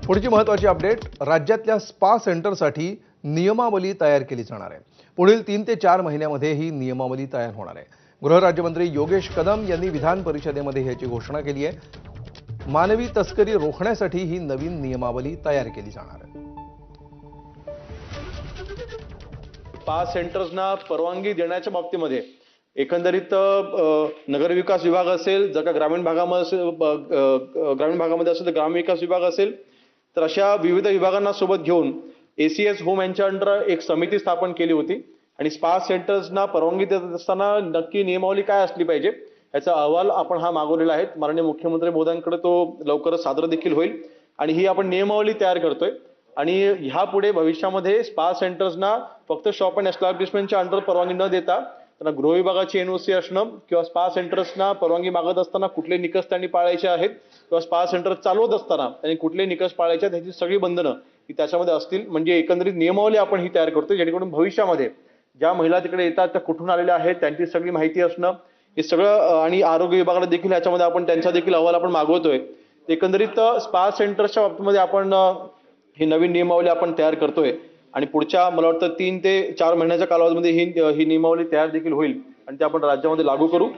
पुढची महत्त्वाची अपडेट, राज्यातल्या स्पा सेंटरसाठी नियमावली तयार केली जाणार आहे। पुढील 3 ते 4 महिन्यामध्ये ही नियमावली तयार होणार आहे। गृहराज्यमंत्री योगेश कदम यांनी विधान परिषदेमध्ये याची घोषणा केली आहे। मानवी तस्करी रोखण्यासाठी ही नवीन नियमावली तयार केली जाणार आहे। स्पा सेंटर्सना परवानगी देण्याच्या बाबतीमध्ये एकंदरीत नगरविकास विभाग असेल, जर का ग्रामीण भागामध्ये असेल तर ग्रामविकास विभाग असेल, तर अशा विविध विभागांना सोबत घेऊन एसीएस होम यांच्या अंडर एक समिती स्थापन केली होती आणि स्पा सेंटर्सना परवानगी देत असताना नक्की नियमावली काय असली पाहिजे याचा अहवाल आपण हा मागवलेला आहे। माननीय मुख्यमंत्री महोदयांकडे तो लवकरच सादर देखील होईल आणि ही आपण नियमावली तयार करतोय आणि ह्यापुढे भविष्यामध्ये स्पा सेंटर्सना फक्त शॉप अँड एस्टॅब्लिशमेंटच्या अंडर परवानगी न देता त्यांना गृह विभागाची एनओसी असणं किंवा स्पा सेंटर्सना परवानगी मागत असताना कुठले निकष त्यांनी पाळायचे आहेत किंवा स्पा सेंटर चालवत असताना त्यांनी कुठले निकष पाळायचे आहेत ह्याची सगळी बंधनं ही त्याच्यामध्ये असतील। म्हणजे एकंदरीत नियमावली आपण ही तयार करतोय जेणेकरून भविष्यामध्ये ज्या महिला तिकडे येतात त्या कुठून आलेल्या आहेत त्यांची सगळी माहिती असणं हे सगळं आणि आरोग्य विभागाला देखील ह्याच्यामध्ये आपण त्यांचा देखील अहवाल आपण मागवतोय। एकंदरीत स्पा सेंटर्सच्या बाबतीमध्ये आपण ही नवीन नियमावली आपण तयार करतोय आणि पुढच्या मला वाटतं 3 ते 4 महिन्याच्या कालावधीमध्ये ही नियमावली तयार देखील होईल आणि ते आपण राज्यामध्ये लागू करू।